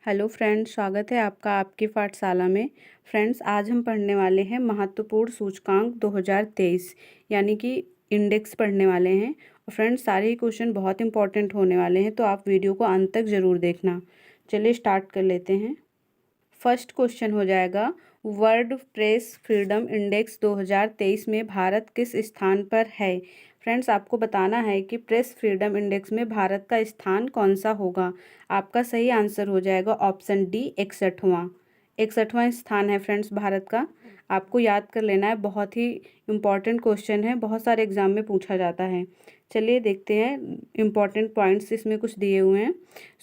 Hello friends, स्वागत है आपका आपकी पाठशाला में। फ्रेंड्स, आज हम पढ़ने वाले हैं महत्वपूर्ण सूचकांक 2023 यानी कि इंडेक्स पढ़ने वाले हैं। और फ्रेंड्स, सारे ही क्वेश्चन बहुत इंपॉर्टेंट होने वाले हैं, तो आप वीडियो को अंत तक ज़रूर देखना। चलिए स्टार्ट कर लेते हैं। फर्स्ट क्वेश्चन हो जाएगा, वर्ल्ड प्रेस फ्रीडम इंडेक्स 2023 में भारत किस स्थान पर है। फ्रेंड्स, आपको बताना है कि प्रेस फ्रीडम इंडेक्स में भारत का स्थान कौन सा होगा। आपका सही आंसर हो जाएगा ऑप्शन डी, 61वां। 61वां स्थान है फ्रेंड्स भारत का। आपको याद कर लेना है, बहुत ही इम्पॉर्टेंट क्वेश्चन है, बहुत सारे एग्जाम में पूछा जाता है। चलिए देखते हैं इम्पॉर्टेंट पॉइंट्स इसमें कुछ दिए हुए हैं।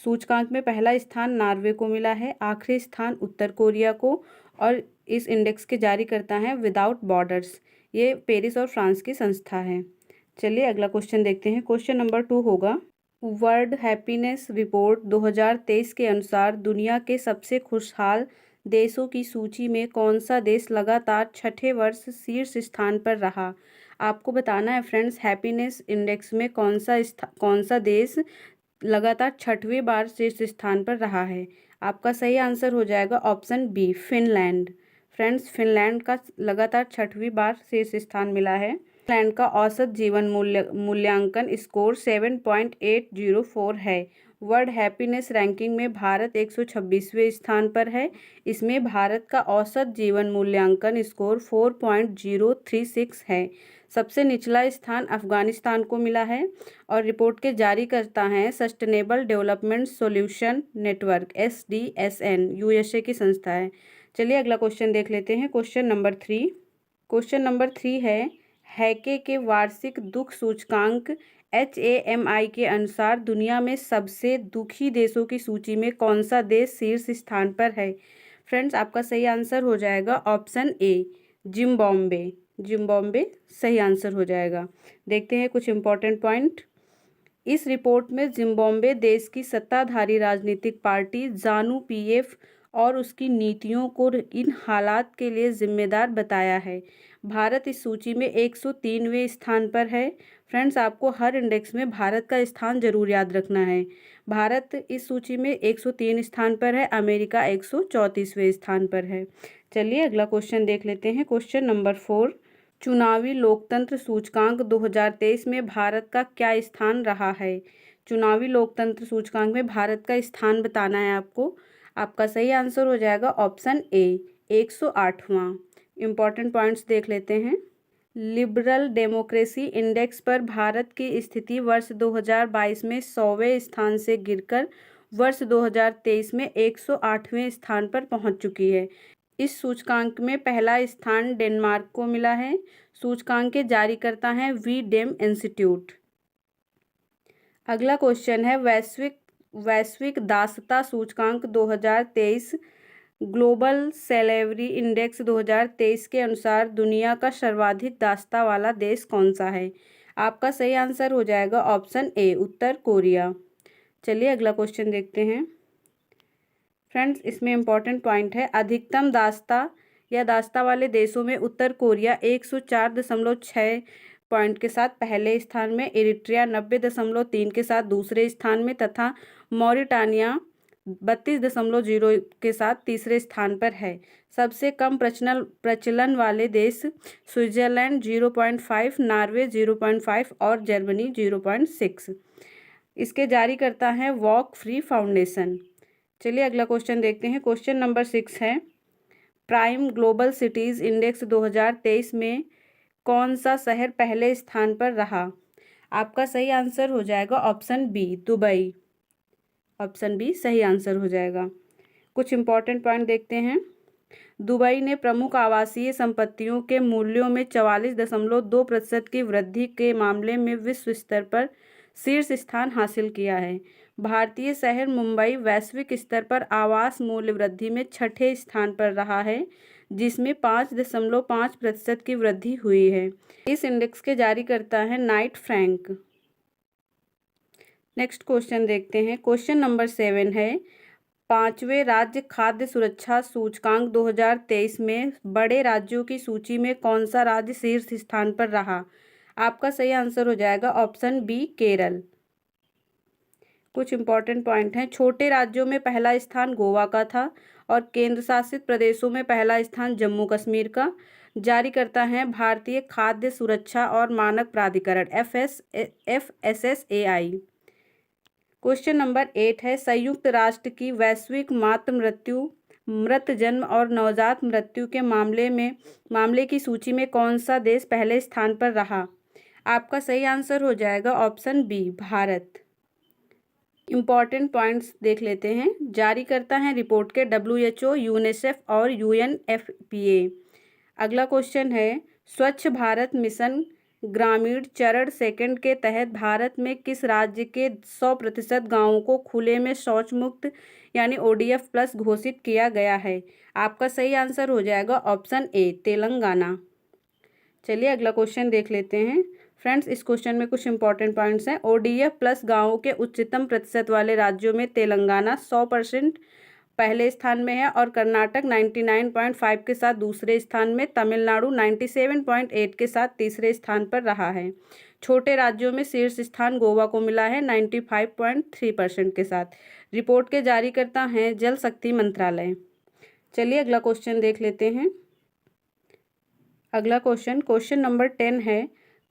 सूचकांक में पहला स्थान नॉर्वे को मिला है, आखिरी स्थान उत्तर कोरिया को, और इस इंडेक्स के जारी करता है विदाउट बॉर्डर्स। ये पेरिस और फ्रांस की संस्था है। चलिए अगला क्वेश्चन देखते हैं। क्वेश्चन नंबर 2 होगा, वर्ल्ड हैप्पीनेस रिपोर्ट 2023 के अनुसार दुनिया के सबसे खुशहाल देशों की सूची में कौन सा देश लगातार छठे वर्ष शीर्ष स्थान पर रहा। आपको बताना है फ्रेंड्स, हैप्पीनेस इंडेक्स में कौन सा देश लगातार छठवीं बार शीर्ष स्थान पर रहा है। आपका सही आंसर हो जाएगा option B, Finland. Friends, Finland का लगातार छठवीं बार शीर्ष स्थान मिला है। फिनलैंड का औसत जीवन मूल्यांकन स्कोर 7.804 है। वर्ल्ड हैप्पीनेस रैंकिंग में भारत 126वें स्थान पर है। इसमें भारत का औसत जीवन मूल्यांकन स्कोर 4.036 है। सबसे निचला स्थान अफगानिस्तान को मिला है। और रिपोर्ट के जारी करता है sustainable development solution network, SDSN, USA की संस्था है। चलिए अगला क्वेश्चन देख लेते हैं। Question number 3। क्वेश्चन नंबर 3 है, हैके के वार्षिक दुख सूचकांक HAMI के अनुसार दुनिया में सबसे दुखी देशों की सूची में कौन सा देश शीर्ष स्थान पर है। फ्रेंड्स, आपका सही आंसर हो जाएगा ऑप्शन ए, जिम्बाब्वे। जिम्बाब्वे सही आंसर हो जाएगा। देखते हैं कुछ इंपॉर्टेंट पॉइंट। इस रिपोर्ट में जिम्बाब्वे देश की सत्ताधारी राजनीतिक पार्टी जानु PF और उसकी नीतियों को इन हालात के लिए जिम्मेदार बताया है। भारत इस सूची में 103वें स्थान पर है। फ्रेंड्स, आपको हर इंडेक्स में भारत का स्थान जरूर याद रखना है। भारत इस सूची में 103 स्थान पर है, अमेरिका 134वें स्थान पर है। चलिए अगला क्वेश्चन देख लेते हैं। क्वेश्चन नंबर 4, चुनावी लोकतंत्र सूचकांक 2023 में भारत का क्या स्थान रहा है। चुनावी लोकतंत्र सूचकांक में भारत का स्थान बताना है आपको। आपका सही आंसर हो जाएगा ऑप्शन ए, 108वां। इम्पॉर्टेंट पॉइंट्स देख लेते हैं। लिबरल डेमोक्रेसी इंडेक्स पर भारत की स्थिति वर्ष 2022 में 100वें स्थान से गिरकर वर्ष 2023 में 108वें स्थान पर पहुंच चुकी है। इस सूचकांक में पहला स्थान डेनमार्क को मिला है। सूचकांक के जारी करता है वी-डेम इंस्टीट्यूट। अगला क्वेश्चन है, वैश्विक दासता सूचकांक 2023 ग्लोबल सैलरी इंडेक्स 2023 के अनुसार दुनिया का सर्वाधिक दासता वाला देश कौन सा है। आपका सही आंसर हो जाएगा ऑप्शन ए, उत्तर कोरिया। चलिए अगला क्वेश्चन देखते हैं। फ्रेंड्स, इसमें इम्पॉर्टेंट पॉइंट है, अधिकतम दासता या दासता वाले देशों में उत्तर कोरिया 104.6 पॉइंट के साथ पहले स्थान में, इरिट्रिया 90.3 के साथ दूसरे स्थान में तथा मॉरिटानिया 32.0 के साथ तीसरे स्थान पर है। सबसे कम प्रचलन वाले देश स्विट्जरलैंड 0.5, नॉर्वे 0.5 और जर्मनी 0.6। इसके जारी करता है वॉक फ्री फाउंडेशन। चलिए अगला क्वेश्चन देखते हैं। क्वेश्चन नंबर 6 है, प्राइम ग्लोबल सिटीज़ इंडेक्स 2023 में कौन सा शहर पहले स्थान पर रहा। आपका सही आंसर हो जाएगा option B, Dubai. Option B सही आंसर हो जाएगा। कुछ इंपॉर्टेंट पॉइंट देखते हैं। दुबई ने प्रमुख आवासीय संपत्तियों के मूल्यों में 44.2% की वृद्धि के मामले में विश्व स्तर पर शीर्ष स्थान हासिल किया है। भारतीय शहर मुंबई वैश्विक स्तर पर आवास मूल्य वृद्धि में छठे स्थान पर रहा है, जिसमें 5.5% की वृद्धि हुई है। इस इंडेक्स के जारी करता है नाइट फ्रैंक। नेक्स्ट क्वेश्चन देखते हैं। क्वेश्चन नंबर 7 है, 5वें राज्य खाद्य सुरक्षा सूचकांक 2023 में बड़े राज्यों की सूची में कौन सा राज्य शीर्ष स्थान पर रहा। आपका सही आंसर हो जाएगा ऑप्शन बी, केरल। कुछ इंपॉर्टेंट पॉइंट हैं। छोटे राज्यों में पहला स्थान गोवा का था और केंद्र शासित प्रदेशों में पहला स्थान जम्मू कश्मीर का। जारी करता है भारतीय खाद्य सुरक्षा और मानक प्राधिकरण FSSAI। क्वेश्चन नंबर 8 है, संयुक्त राष्ट्र की वैश्विक मातृ मृत्यु, मृत जन्म और नवजात मृत्यु के मामले की सूची में कौन सा देश पहले स्थान पर रहा? आपका सही आंसर हो जाएगा option B, Bharat. Important points देख लेते हैं। जारी करता है रिपोर्ट के WHO, यूनिसेफ और UNFPA। अगला क्वेश्चन है, स्वच्छ भारत मिशन ग्रामीण चरण सेकंड के तहत भारत में किस राज्य के 100% गाँवों को खुले में शौच मुक्त यानी ODF+ घोषित किया गया है? आपका सही आंसर हो जाएगा ऑप्शन ए, तेलंगाना। चलिए अगला क्वेश्चन देख लेते हैं। फ्रेंड्स, इस क्वेश्चन में कुछ इंपॉर्टेंट पॉइंट्स हैं। ODF+ गाँवों के उच्चतम प्रतिशत वाले राज्यों में तेलंगाना 100% पहले स्थान में है और कर्नाटक 99.5 के साथ दूसरे स्थान में, तमिलनाडु 97.8 के साथ तीसरे स्थान पर रहा है। छोटे राज्यों में शीर्ष स्थान गोवा को मिला है 95.3% के साथ। रिपोर्ट के जारीकर्ता हैं जल शक्ति मंत्रालय। चलिए अगला क्वेश्चन देख लेते हैं। अगला क्वेश्चन नंबर 10 है,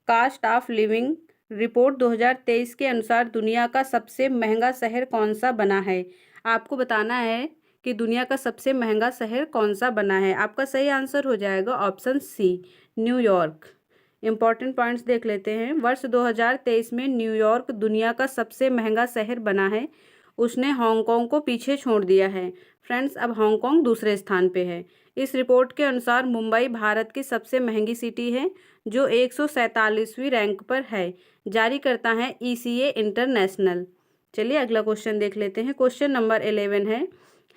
कास्ट ऑफ लिविंग रिपोर्ट 2023 के अनुसार दुनिया का सबसे महंगा शहर कौन सा बना है? आपको बताना है कि दुनिया का सबसे महंगा शहर कौन सा बना है। आपका सही आंसर हो जाएगा option C, New York. Important points देख लेते हैं। वर्ष 2023 में न्यूयॉर्क दुनिया का सबसे महंगा शहर बना है। उसने हांगकांग को पीछे छोड़ दिया है। फ्रेंड्स, अब हांगकांग दूसरे स्थान पे है। इस रिपोर्ट के अनुसार मुंबई भारत की सबसे महंगी सिटी है जो 147वीं रैंक पर है। जारी करता है ECA इंटरनेशनल। चलिए अगला क्वेश्चन देख लेते हैं। क्वेश्चन नंबर 11 है,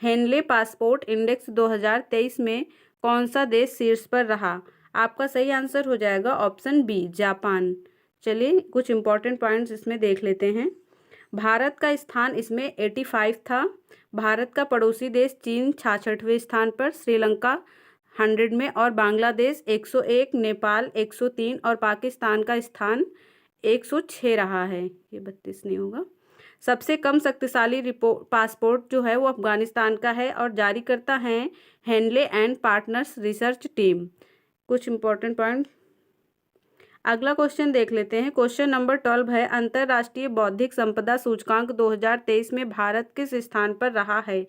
हेनले पासपोर्ट इंडेक्स 2023 में कौन सा देश शीर्ष पर रहा? आपका सही आंसर हो जाएगा ऑप्शन बी, जापान। चलिए कुछ इंपॉर्टेंट पॉइंट्स इसमें देख लेते हैं। भारत का स्थान इसमें 85 था। भारत का पड़ोसी देश चीन 66वें स्थान पर, श्रीलंका 100 में और बांग्लादेश 101, नेपाल 103 और पाकिस्तान का स्थान 106 रहा है। ये 32 नहीं होगा। सबसे कम शक्तिशाली पासपोर्ट जो है वो अफगानिस्तान का है और जारी करता है Henley and Partners research team. कुछ इंपॉर्टेंट पॉइंट। अगला क्वेश्चन देख लेते हैं। क्वेश्चन नंबर 12 है, अंतर्राष्ट्रीय बौद्धिक संपदा सूचकांक 2023 में भारत किस स्थान पर रहा है?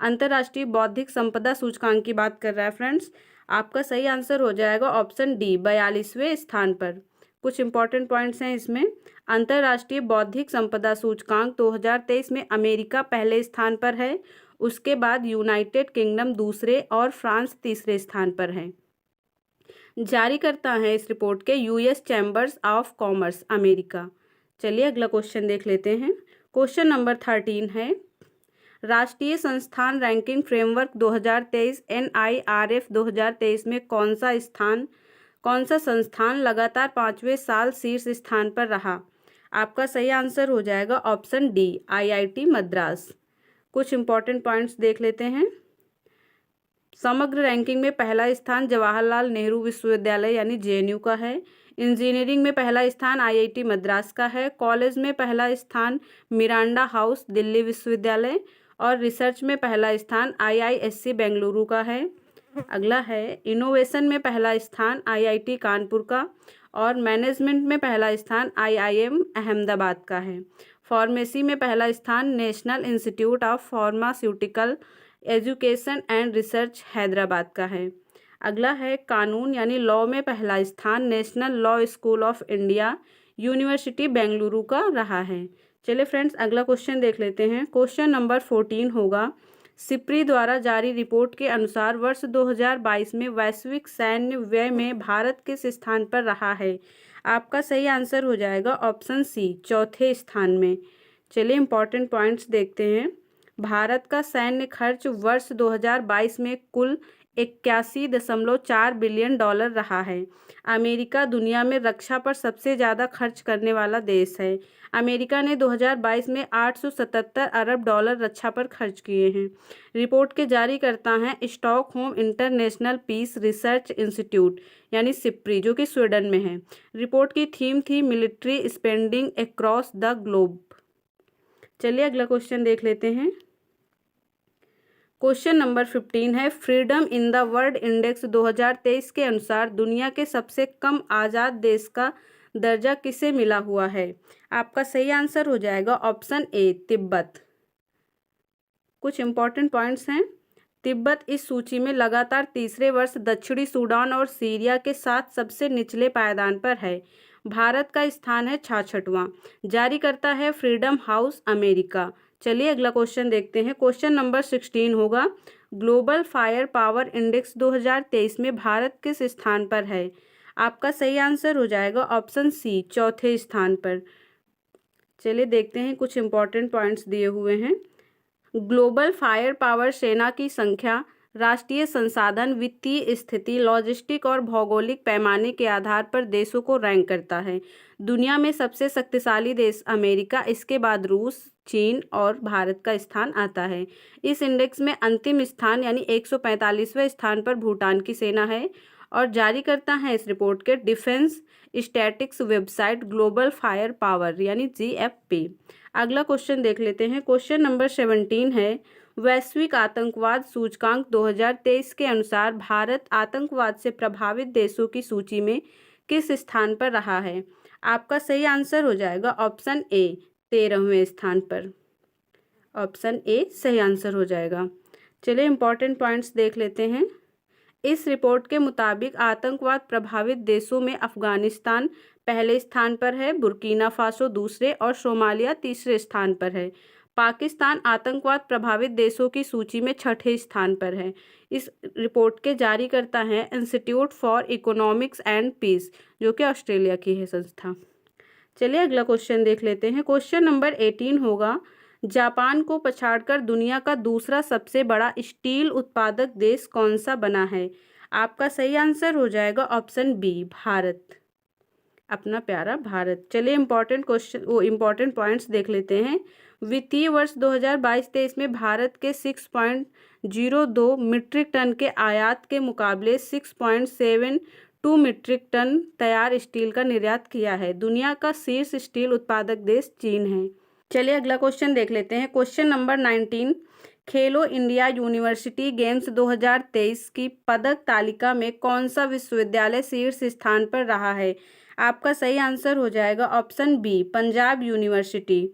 अंतर्राष्ट्रीय बौद्धिक संपदा सूचकांक की बात कर रहा है फ्रेंड्स। आपका सही आंसर हो जाएगा ऑप्शन डी, 42वें स्थान पर। कुछ इंपॉर्टेंट पॉइंट्स हैं इसमें। अंतर्राष्ट्रीय बौद्धिक संपदा सूचकांक 2023 में अमेरिका पहले स्थान पर है, उसके बाद यूनाइटेड किंगडम दूसरे और फ्रांस तीसरे स्थान पर है। जारी करता है इस रिपोर्ट के US chambers of commerce, America. चलिए अगला क्वेश्चन देख लेते हैं। क्वेश्चन नंबर 13 है, राष्ट्रीय संस्थान रैंकिंग फ्रेमवर्क 2023 NIRF 2023 में कौन सा संस्थान लगातार 5वें साल शीर्ष स्थान पर रहा? आपका सही आंसर हो जाएगा ऑप्शन डी, IIT मद्रास। कुछ इंपॉर्टेंट पॉइंट्स देख लेते हैं। समग्र रैंकिंग में पहला स्थान जवाहरलाल नेहरू विश्वविद्यालय यानी JNU का है। इंजीनियरिंग में पहला स्थान IIT मद्रास का है। कॉलेज में पहला स्थान मिरांडा हाउस दिल्ली विश्वविद्यालय और रिसर्च में पहला स्थान IISc बेंगलुरु का है। अगला है, इनोवेशन में पहला स्थान IIT कानपुर का और मैनेजमेंट में पहला स्थान IIM अहमदाबाद का है। फार्मेसी में पहला स्थान national institute of pharmaceutical education and research Hyderabad का है। अगला है, कानून यानी लॉ में पहला स्थान national law school of India university Bengaluru का रहा है। चलिए फ्रेंड्स अगला क्वेश्चन देख लेते हैं। क्वेश्चन नंबर 14 होगा, सिप्री द्वारा जारी रिपोर्ट के अनुसार वर्ष 2022 में वैश्विक सैन्य व्यय में भारत किस स्थान पर रहा है? आपका सही आंसर हो जाएगा ऑप्शन सी, चौथे स्थान में। चलिए इंपॉर्टेंट पॉइंट्स देखते हैं। भारत का सैन्य खर्च वर्ष 2022 में कुल 81.4 बिलियन डॉलर रहा है। अमेरिका दुनिया में रक्षा पर सबसे ज़्यादा खर्च करने वाला देश है। अमेरिका ने 2022 में 877 अरब डॉलर रक्षा पर खर्च किए हैं। रिपोर्ट के जारी करता है Stockholm International Peace Research Institute यानी सिप्री, जो कि स्वीडन में है। रिपोर्ट की थीम थी military spending across the globe. चलिए अगला क्वेश्चन देख लेते हैं। क्वेश्चन नंबर 15 है, freedom in the world index 2023 के अनुसार दुनिया के सबसे कम आज़ाद देश का दर्जा किसे मिला हुआ है? आपका सही आंसर हो जाएगा ऑप्शन ए, तिब्बत। कुछ इंपॉर्टेंट पॉइंट्स हैं। तिब्बत इस सूची में लगातार तीसरे वर्ष दक्षिणी सूडान और सीरिया के साथ सबसे निचले पायदान पर है। भारत का स्थान है 66वां। जारी करता है फ्रीडम हाउस अमेरिका। चलिए अगला क्वेश्चन देखते हैं। क्वेश्चन नंबर 16 होगा, ग्लोबल फायर पावर इंडेक्स 2023 में भारत किस स्थान पर है? आपका सही आंसर हो जाएगा ऑप्शन सी, चौथे स्थान पर। चलिए देखते हैं, कुछ इंपॉर्टेंट पॉइंट्स दिए हुए हैं। ग्लोबल फायर पावर सेना की संख्या, राष्ट्रीय संसाधन, वित्तीय स्थिति, लॉजिस्टिक और भौगोलिक पैमाने के आधार पर देशों को रैंक करता है। दुनिया में सबसे शक्तिशाली देश अमेरिका, इसके बाद रूस, चीन और भारत का स्थान आता है। इस इंडेक्स में अंतिम स्थान यानी 145वें स्थान पर भूटान की सेना है और जारी करता है इस रिपोर्ट के defence statics website global fire power यानी GFP। अगला क्वेश्चन देख लेते हैं। क्वेश्चन नंबर 17 है, वैश्विक आतंकवाद सूचकांक 2023 के अनुसार भारत आतंकवाद से प्रभावित देशों की सूची में किस स्थान पर रहा है? आपका सही आंसर हो जाएगा ऑप्शन ए, 13वें स्थान पर। ऑप्शन ए सही आंसर हो जाएगा। चलिए इंपॉर्टेंट पॉइंट्स देख लेते हैं। इस रिपोर्ट के मुताबिक आतंकवाद प्रभावित देशों में अफगानिस्तान पहले स्थान पर है, बुर्किना फासो दूसरे और सोमालिया तीसरे स्थान पर है। पाकिस्तान आतंकवाद प्रभावित देशों की सूची में छठे स्थान पर है। इस रिपोर्ट के जारी करता है Institute for Economics and Peace, जो कि ऑस्ट्रेलिया की है संस्था। चलिए अगला क्वेश्चन देख लेते हैं। क्वेश्चन नंबर 18 होगा, जापान को पछाड़कर दुनिया का दूसरा सबसे बड़ा स्टील उत्पादक देश कौन सा बना है? आपका सही आंसर हो जाएगा ऑप्शन बी, भारत। अपना प्यारा भारत। चलिए इंपॉर्टेंट पॉइंट्स देख लेते हैं। वित्तीय वर्ष 2022-23 में भारत के 6.02 मीट्रिक टन के आयात के मुकाबले 6.72 मीट्रिक टन तैयार स्टील का निर्यात किया है। दुनिया का शीर्ष स्टील उत्पादक देश चीन है। चलिए अगला क्वेश्चन देख लेते हैं। क्वेश्चन नंबर 19, खेलो इंडिया यूनिवर्सिटी गेम्स 2023 की पदक तालिका में कौन सा विश्वविद्यालय शीर्ष स्थान पर रहा है? आपका सही आंसर हो जाएगा ऑप्शन बी, पंजाब यूनिवर्सिटी।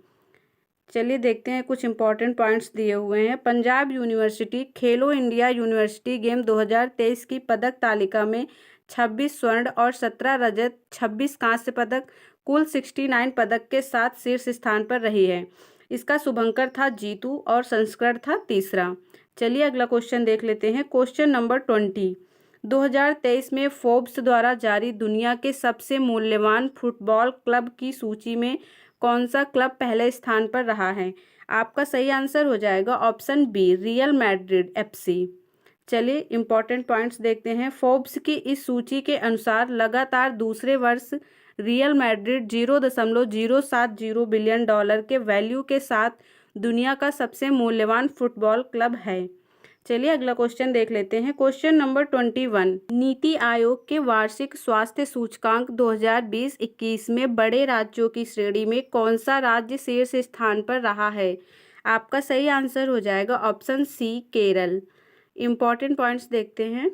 चलिए देखते हैं, कुछ इंपॉर्टेंट पॉइंट्स दिए हुए हैं। पंजाब यूनिवर्सिटी खेलो इंडिया यूनिवर्सिटी गेम 2023 की पदक तालिका में 26 स्वर्ण और 17 रजत, 26 कांस्य पदक, कुल 69 पदक के साथ शीर्ष स्थान पर रही है। इसका शुभंकर था जीतू और संस्करण था तीसरा। चलिए अगला क्वेश्चन देख लेते हैं। क्वेश्चन नंबर 20, 2023 में फोर्ब्स द्वारा जारी दुनिया के सबसे मूल्यवान फुटबॉल क्लब की सूची में कौन सा क्लब पहले स्थान पर रहा है? आपका सही आंसर हो जाएगा option B, Real Madrid FC। चलिए इंपॉर्टेंट पॉइंट्स देखते हैं। फोर्ब्स की इस सूची के अनुसार लगातार दूसरे वर्ष रियल मैड्रिड $0.070 बिलियन के वैल्यू के साथ दुनिया का सबसे मूल्यवान फुटबॉल क्लब है। चलिए अगला क्वेश्चन देख लेते हैं। क्वेश्चन नंबर 21, नीति आयोग के वार्षिक स्वास्थ्य सूचकांक 2020-21 में बड़े राज्यों की श्रेणी में कौन सा राज्य शीर्ष स्थान पर रहा है? आपका सही आंसर हो जाएगा option C, Kerala. Important points देखते हैं।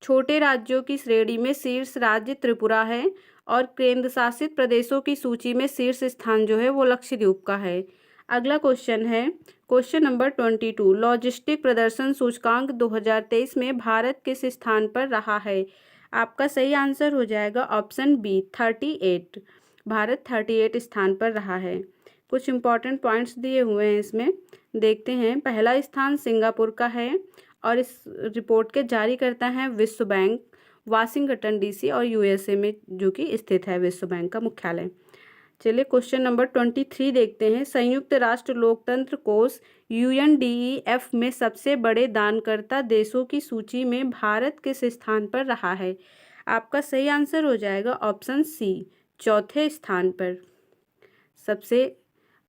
छोटे राज्यों की श्रेणी में शीर्ष राज्य त्रिपुरा है और केंद्र शासित प्रदेशों की सूची में शीर्ष स्थान जो है वो लक्षद्वीप का है। अगला क्वेश्चन है क्वेश्चन नंबर 22, लॉजिस्टिक प्रदर्शन सूचकांक 2023 में भारत किस स्थान पर रहा है? आपका सही आंसर हो जाएगा ऑप्शन बी, 38। भारत 38 स्थान पर रहा है। कुछ इंपॉर्टेंट पॉइंट्स दिए हुए हैं इसमें, देखते हैं। पहला स्थान सिंगापुर का है और इस रिपोर्ट के जारी करता है विश्व बैंक, वाशिंगटन DC और USA में जो कि स्थित है विश्व बैंक का मुख्यालय। चलिए क्वेश्चन नंबर 23 देखते हैं। संयुक्त राष्ट्र लोकतंत्र कोष UNDEF में सबसे बड़े दानकर्ता देशों की सूची में भारत किस स्थान पर रहा है? आपका सही आंसर हो जाएगा ऑप्शन सी, चौथे स्थान पर। सबसे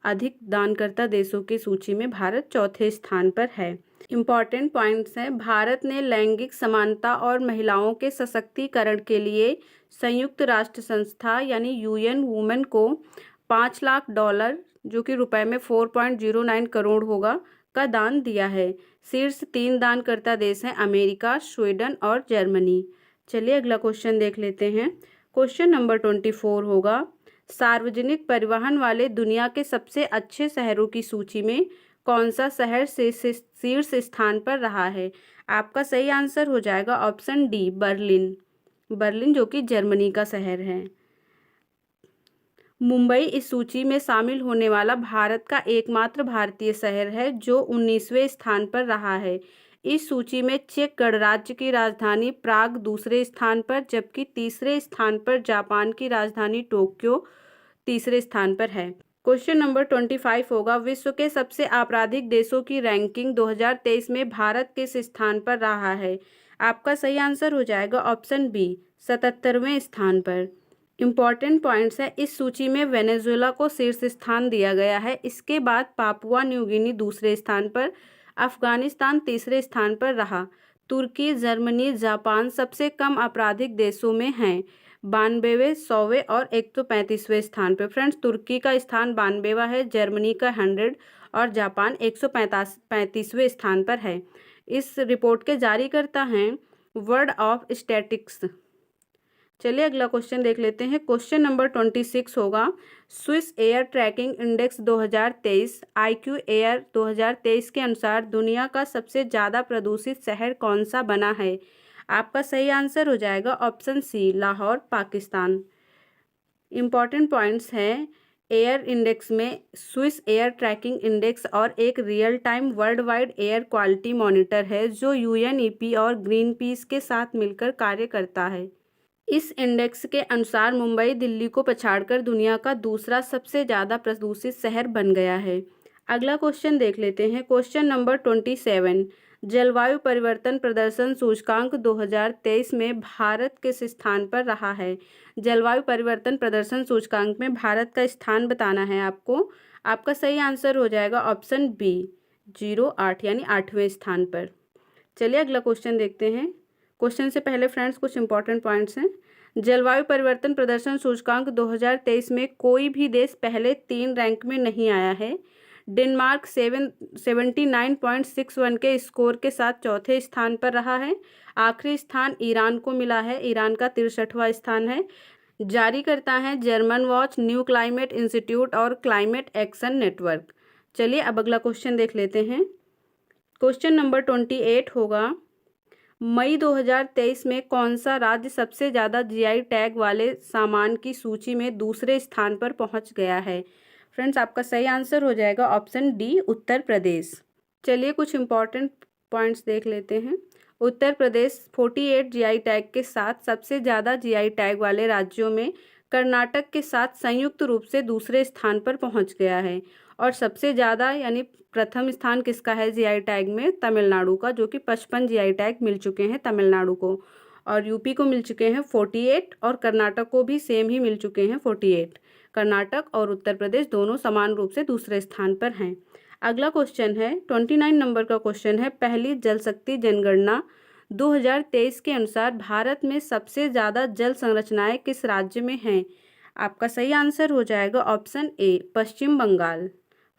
अधिक दानकर्ता देशों की सूची में भारत चौथे स्थान पर है। इम्पॉर्टेंट पॉइंट्स हैं। भारत ने लैंगिक समानता और महिलाओं के सशक्तिकरण के लिए संयुक्त राष्ट्र संस्था यानी UN वुमेन को $5 लाख जो कि रुपए में 4.09 करोड़ होगा, का दान दिया है। शीर्ष 3 दानकर्ता देश हैं अमेरिका, स्वीडन और जर्मनी। चलिए अगला क्वेश्चन देख लेते हैं। क्वेश्चन नंबर 24 होगा, सार्वजनिक परिवहन वाले दुनिया के सबसे अच्छे शहरों की सूची में कौन सा शहर शीर्ष स्थान पर रहा है? आपका सही आंसर हो जाएगा ऑप्शन डी, बर्लिन। बर्लिन जो कि जर्मनी का शहर है। मुंबई इस सूची में शामिल होने वाला भारत का एकमात्र भारतीय शहर है जो 19वें स्थान पर रहा है। इस सूची में चेक गणराज्य की राजधानी प्राग दूसरे स्थान पर, जबकि तीसरे स्थान पर जापान की राजधानी टोक्यो तीसरे स्थान पर है। क्वेश्चन नंबर 25 होगा, विश्व के सबसे आपराधिक देशों की रैंकिंग 2023 में भारत किस स्थान पर रहा है? आपका सही आंसर हो जाएगा ऑप्शन बी, 77वें स्थान पर। इम्पॉर्टेंट पॉइंट्स है, इस सूची में वेनेजुएला को शीर्ष स्थान दिया गया है। इसके बाद पापुआ न्यू गिनी दूसरे स्थान पर, अफगानिस्तान तीसरे स्थान पर रहा। तुर्की, जर्मनी, जापान सबसे कम आपराधिक देशों में हैं, 92वें, 100वें और 135वें स्थान पर। फ्रेंड्स, तुर्की का स्थान 92वां है, जर्मनी का 100 और जापान 135वें स्थान पर है। इस रिपोर्ट के जारीकर्ता हैं वर्ल्ड ऑफ स्टैटिस्टिक्स। चलिए अगला क्वेश्चन देख लेते हैं। क्वेश्चन नंबर 26 होगा, Swiss air tracking index 2023 IQ air 2023 के अनुसार दुनिया का सबसे ज़्यादा प्रदूषित शहर कौन सा बना है? आपका सही आंसर हो जाएगा option C, Lahore, Pakistan. Important points हैं, एयर इंडेक्स में स्विस एयर ट्रैकिंग इंडेक्स और एक real time world wide air quality monitor है जो UNEP और ग्रीन पीस के साथ मिलकर कार्य करता है। इस इंडेक्स के अनुसार मुंबई दिल्ली को पछाड़कर दुनिया का दूसरा सबसे ज़्यादा प्रदूषित शहर बन गया है। अगला क्वेश्चन देख लेते हैं। क्वेश्चन नंबर 27, जलवायु परिवर्तन प्रदर्शन सूचकांक 2023 में भारत किस स्थान पर रहा है? जलवायु परिवर्तन प्रदर्शन सूचकांक में भारत का स्थान बताना है आपको। आपका सही आंसर हो जाएगा ऑप्शन बी, 08 यानी 8वें स्थान पर। चलिए अगला क्वेश्चन देखते हैं। क्वेश्चन से पहले फ्रेंड्स कुछ इंपॉर्टेंट पॉइंट्स हैं। जलवायु परिवर्तन प्रदर्शन सूचकांक 2023 में कोई भी देश पहले 3 रैंक में नहीं आया है। डेनमार्क 79.61 के स्कोर के साथ चौथे स्थान पर रहा है। आखिरी स्थान ईरान को मिला है, ईरान का 63वां स्थान है। जारी करता है German watch, new climate institute और क्लाइमेट एक्शन नेटवर्क। चलिए अब अगला क्वेश्चन देख लेते हैं। क्वेश्चन नंबर 28 होगा, मई 2023 में कौन सा राज्य सबसे ज़्यादा GI टैग वाले सामान की सूची में दूसरे स्थान पर पहुंच गया है? फ्रेंड्स, आपका सही आंसर हो जाएगा ऑप्शन डी, उत्तर प्रदेश। चलिए कुछ इंपॉर्टेंट पॉइंट्स देख लेते हैं। उत्तर प्रदेश 48 GI टैग के साथ सबसे ज़्यादा GI टैग वाले राज्यों में कर्नाटक के साथ संयुक्त रूप से दूसरे स्थान पर पहुंच गया है। और सबसे ज़्यादा यानी प्रथम स्थान किसका है GI टैग में? तमिलनाडु का, जो कि 55 GI टैग मिल चुके हैं तमिलनाडु को, और यूपी को मिल चुके हैं 48 और कर्नाटक को भी सेम ही मिल चुके हैं 48। कर्नाटक और उत्तर प्रदेश दोनों समान रूप से दूसरे स्थान पर हैं। अगला क्वेश्चन है 29 नंबर का क्वेश्चन है, पहली जल शक्ति जनगणना 2023 के अनुसार भारत में सबसे ज़्यादा जल संरचनाएं किस राज्य में हैं? आपका सही आंसर हो जाएगा option A, Paschim Bangal.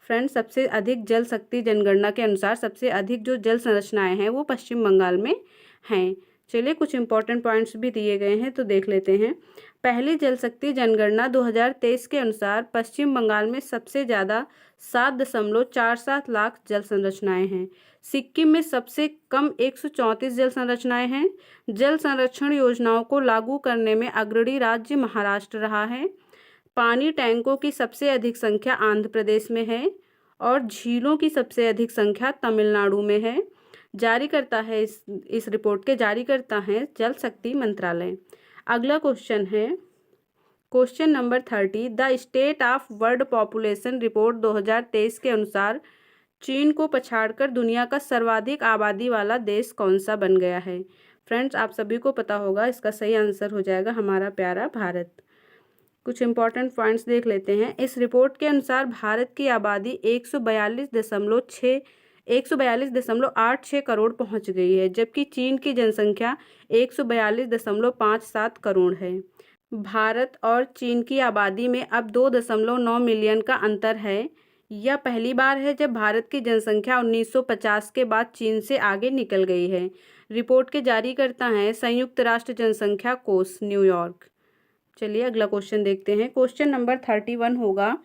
Friends, सबसे अधिक जल शक्ति जनगणना के अनुसार सबसे अधिक जो जल संरचनाएं हैं वो पश्चिम बंगाल में हैं। चलिए कुछ इंपॉर्टेंट पॉइंट्स भी दिए गए हैं तो देख लेते हैं। पहली जल शक्ति जनगणना 2023 के अनुसार पश्चिम बंगाल में सबसे ज़्यादा 7.47 लाख जल संरचनाएं हैं। सिक्किम में सबसे कम 134 जल संरचनाएं हैं। जल संरक्षण योजनाओं को लागू करने में अग्रणी राज्य महाराष्ट्र रहा है। पानी टैंकों की सबसे अधिक संख्या आंध्र प्रदेश में है और झीलों की सबसे अधिक संख्या तमिलनाडु में है। जारी करता है इस रिपोर्ट के जारी करता है जल शक्ति मंत्रालय। अगला क्वेश्चन है question number 30, the state of world population report 2023 के अनुसार चीन को पछाड़कर दुनिया का सर्वाधिक आबादी वाला देश कौन सा बन गया है? फ्रेंड्स, आप सभी को पता होगा, इसका सही आंसर हो जाएगा हमारा प्यारा भारत। कुछ इंपॉर्टेंट पॉइंट्स देख लेते हैं। इस रिपोर्ट के अनुसार भारत की आबादी 142.86 करोड़ पहुंच गई है, जबकि चीन की जनसंख्या 142.57 करोड़ है। भारत और चीन की आबादी में अब 2.9 मिलियन का अंतर है। यह पहली बार है जब भारत की जनसंख्या 1950 के बाद चीन से आगे निकल गई है। रिपोर्ट के जारीकर्ता हैं संयुक्त राष्ट्र जनसंख्या कोष, न्यूयॉर्क। चलिए अगला क्वेश्चन देखते हैं। क्वेश्चन नंबर 31 होगा,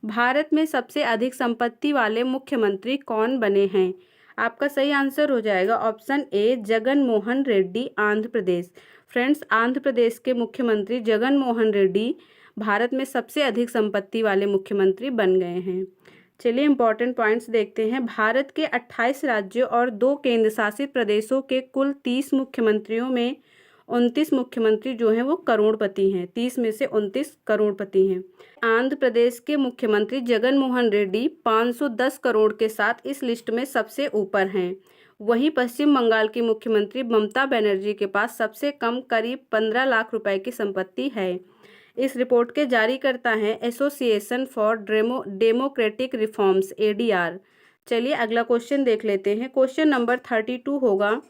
भारत में सबसे अधिक संपत्ति वाले मुख्यमंत्री कौन बने हैं? आपका सही आंसर हो जाएगा option A, Jagan Mohan Reddy, Andhra Pradesh. Friends, Andhra Pradesh के मुख्यमंत्री जगन मोहन रेड्डी भारत में सबसे अधिक संपत्ति वाले मुख्यमंत्री बन गए हैं। चलिए इंपॉर्टेंट पॉइंट्स देखते हैं। भारत के 28 राज्यों और 2 केंद्र शासित प्रदेशों के कुल 30 मुख्यमंत्रियों में 29 मुख्यमंत्री जो हैं वो करोड़पति हैं। 30 में से 29 करोड़पति हैं। आंध्र प्रदेश के मुख्यमंत्री जगन मोहन रेड्डी 510 करोड़ के साथ इस लिस्ट में सबसे ऊपर हैं। वहीं पश्चिम बंगाल की मुख्यमंत्री ममता बनर्जी के पास सबसे कम करीब 15 लाख रुपए की संपत्ति है। इस रिपोर्ट के जारीकर्ता हैं association for democratic reforms, ADR. चलिए अगला क्वेश्चन देख लेते हैं। क्वेश्चन नंबर 32 होगा,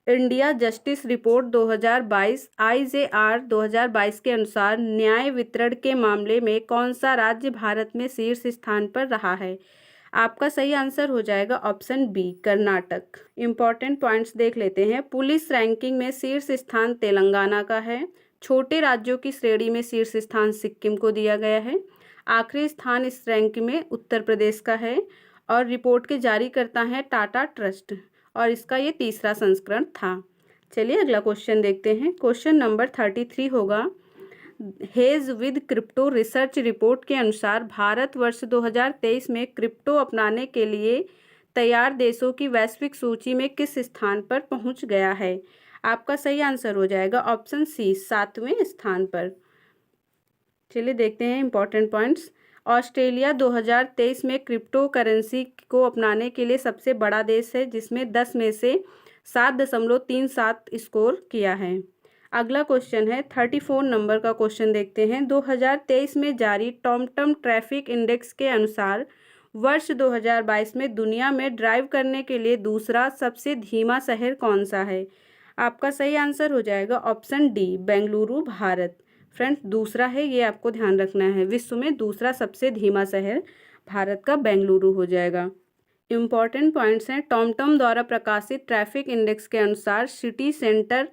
इंडिया जस्टिस रिपोर्ट 2022 आईजेआर 2022 के अनुसार न्याय वितरण के मामले में कौन सा राज्य भारत में शीर्ष स्थान पर रहा है? आपका सही आंसर हो जाएगा option B, Karnataka. Important points देख लेते हैं। पुलिस रैंकिंग में शीर्ष स्थान तेलंगाना का है। छोटे राज्यों की श्रेणी में शीर्ष स्थान सिक्किम को दिया गया है। आखिरी स्थान इस रैंक में उत्तर प्रदेश का है और रिपोर्ट के जारीकर्ता हैं टाटा ट्रस्ट और इसका ये तीसरा संस्करण था। चलिए अगला क्वेश्चन देखते हैं। क्वेश्चन नंबर 33 होगा, hedge with crypto research report के अनुसार भारत वर्ष 2023 में क्रिप्टो अपनाने के लिए तैयार देशों की वैश्विक सूची में किस स्थान पर पहुंच गया है? आपका सही आंसर हो जाएगा ऑप्शन सी, 7वें स्थान पर। चलिए देखते हैं इंपॉर्टेंट पॉइंट्स। ऑस्ट्रेलिया 2023 में क्रिप्टो करेंसी को अपनाने के लिए सबसे बड़ा देश है, जिसमें 10 में से 7.37 स्कोर किया है। अगला क्वेश्चन है 34 नंबर का क्वेश्चन देखते हैं। 2023 में जारी टॉमटम ट्रैफिक इंडेक्स के अनुसार वर्ष 2022 में दुनिया में ड्राइव करने के लिए दूसरा सबसे धीमा शहर कौन सा है? आपका सही आंसर हो जाएगा option D, Bengaluru, Bharat. Friends, दूसरा है, ये आपको ध्यान रखना है। विश्व में दूसरा सबसे धीमा शहर भारत का बेंगलुरु हो जाएगा। इम्पॉर्टेंट पॉइंट्स हैं। टॉमटॉम द्वारा प्रकाशित ट्रैफिक इंडेक्स के अनुसार सिटी सेंटर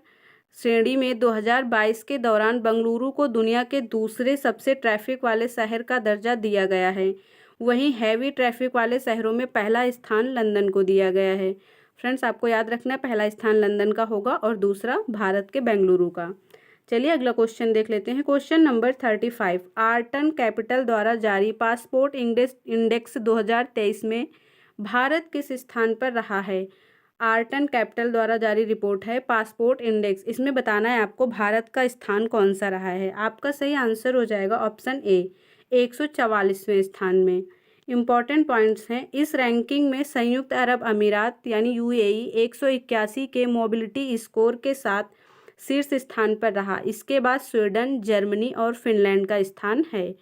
श्रेणी में 2022 के दौरान बेंगलुरु को दुनिया के दूसरे सबसे ट्रैफिक वाले शहर का दर्जा दिया गया है। वहीं हैवी ट्रैफिक वाले शहरों में पहला स्थान लंदन को दिया गया है। फ्रेंड्स, आपको याद रखना है, पहला स्थान लंदन का होगा और दूसरा भारत के बेंगलुरु का। चलिए अगला क्वेश्चन देख लेते हैं। क्वेश्चन नंबर 35, आर्टन कैपिटल द्वारा जारी पासपोर्ट इंडेक्स 2023 में भारत किस स्थान पर रहा है? आर्टन कैपिटल द्वारा जारी रिपोर्ट है पासपोर्ट इंडेक्स। इसमें बताना है आपको भारत का स्थान कौन सा रहा है। आपका सही आंसर हो जाएगा ऑप्शन ए, 144वें स्थान में। इम्पॉर्टेंट पॉइंट्स हैं। इस रैंकिंग में संयुक्त अरब अमीरात यानी यूएई 181 के मोबिलिटी स्कोर के साथ शीर्ष स्थान पर रहा। इसके बाद स्वीडन, जर्मनी और फिनलैंड का स्थान है।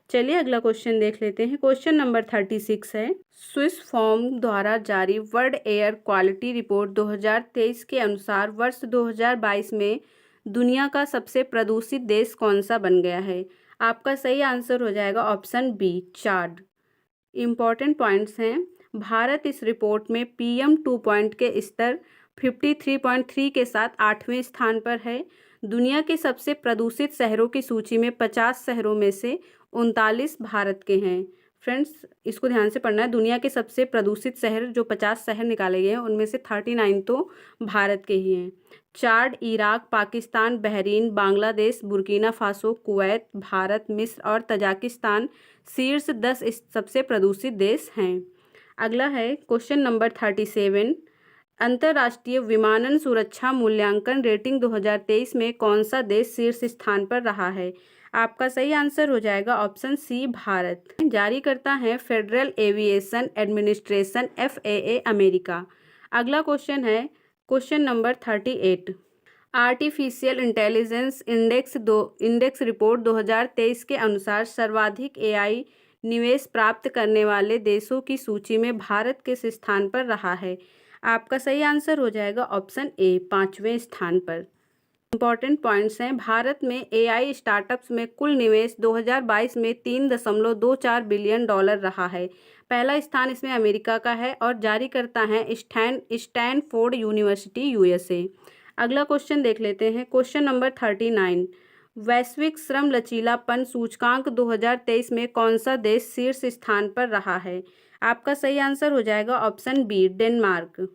चलिए अगला क्वेश्चन देख लेते हैं। क्वेश्चन नंबर 36 है, स्विस फॉर्म द्वारा जारी वर्ल्ड एयर क्वालिटी रिपोर्ट 2023 के अनुसार वर्ष 2022 में दुनिया का सबसे प्रदूषित देश कौन सा बन गया है? आपका सही आंसर हो जाएगा ऑप्शन बी, चाड। इम्पॉर्टेंट पॉइंट्स हैं। भारत इस रिपोर्ट में PM2 के स्तर 53.3 के साथ 8वें स्थान पर है। दुनिया के सबसे प्रदूषित शहरों की सूची में 50 शहरों में से 39 भारत के हैं। फ्रेंड्स, इसको ध्यान से पढ़ना है। दुनिया के सबसे प्रदूषित शहर जो 50 शहर निकाले गए हैं उनमें से 39 तो भारत के ही हैं। Chad Iraq, Pakistan, Bahrain, Bangladesh, Burkina Faso, Kuwait, Bharat, मिस्र और तजाकिस्तान शीर्ष 10 सबसे प्रदूषित देश हैं। अगला है क्वेश्चन नंबर 37, अंतर्राष्ट्रीय विमानन सुरक्षा मूल्यांकन रेटिंग 2023 में कौन सा देश शीर्ष स्थान पर रहा है? आपका सही आंसर हो जाएगा ऑप्शन सी, भारत। जारी करता है federal aviation administration FAA, America. अगला क्वेश्चन है question number 38, artificial intelligence index report 2023 के अनुसार सर्वाधिक AI निवेश प्राप्त करने वाले देशों की सूची में भारत किस स्थान पर रहा है? आपका सही आंसर हो जाएगा ऑप्शन ए, 5वें स्थान पर। इंपॉर्टेंट पॉइंट्स हैं। भारत में एआई स्टार्टअप्स में कुल निवेश 2022 में $3.24 बिलियन रहा है। पहला स्थान इसमें अमेरिका का है और जारी करता है स्टैनफोर्ड यूनिवर्सिटी यूएसए। अगला क्वेश्चन देख लेते हैं। क्वेश्चन नंबर 39, वैश्विक श्रम लचीलापन सूचकांक 2023 में कौन सा देश शीर्ष स्थान पर रहा है? आपका सही आंसर हो जाएगा option B, Denmark.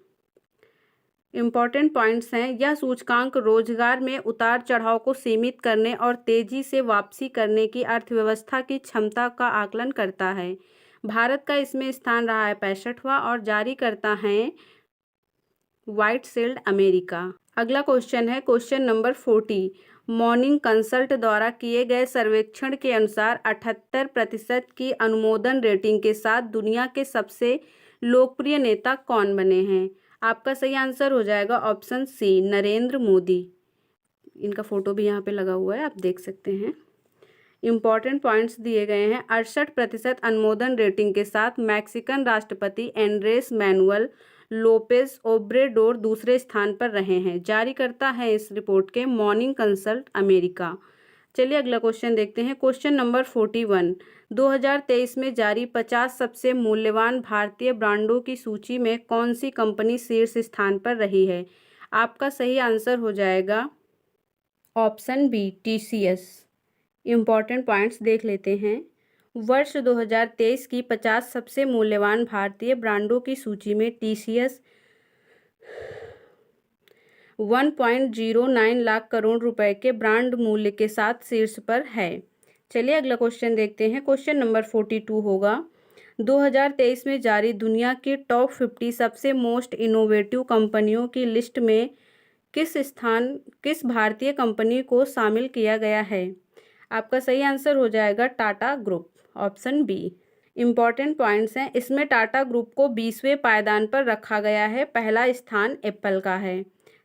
Important points हैं। यह सूचकांक रोजगार में उतार चढ़ाव को सीमित करने और तेजी से वापसी करने की अर्थव्यवस्था की क्षमता का आकलन करता है। भारत का इसमें स्थान रहा है 65वां और जारी करता है व्हाइटशील्ड अमेरिका। अगला क्वेश्चन है क्वेश्चन नंबर 40, मॉर्निंग कंसल्ट द्वारा किए गए सर्वेक्षण के अनुसार 78% की अनुमोदन रेटिंग के साथ दुनिया के सबसे लोकप्रिय नेता कौन बने हैं? आपका सही आंसर हो जाएगा ऑप्शन सी, नरेंद्र मोदी। इनका फोटो भी यहाँ पे लगा हुआ है, आप देख सकते हैं। इम्पॉर्टेंट पॉइंट्स दिए गए हैं। 68% अनुमोदन रेटिंग के साथ मैक्सिकन राष्ट्रपति एंड्रेस मैनुअल लोपेज ओब्रेडोर दूसरे स्थान पर रहे हैं। जारी करता है इस रिपोर्ट के मॉर्निंग कंसल्ट अमेरिका। चलिए अगला क्वेश्चन देखते हैं। क्वेश्चन नंबर 41, 2023 में जारी 50 सबसे मूल्यवान भारतीय ब्रांडों की सूची में कौन सी कंपनी शीर्ष स्थान पर रही है? आपका सही आंसर हो जाएगा option B, TCS. Important points देख लेते हैं। वर्ष 2023 की 50 सबसे मूल्यवान भारतीय ब्रांडों की सूची में टीसीएस 1.09 लाख करोड़ रुपए के ब्रांड मूल्य के साथ शीर्ष पर है। चलिए अगला क्वेश्चन देखते हैं। क्वेश्चन नंबर 42 होगा, 2023 में जारी दुनिया की टॉप 50 सबसे मोस्ट इनोवेटिव कंपनियों की लिस्ट में किस भारतीय कंपनी को शामिल किया गया है? आपका सही आंसर हो जाएगा Tata group, option B. Important points हैं। इसमें टाटा ग्रुप को 20वें पायदान पर रखा गया है। पहला स्थान एप्पल का है।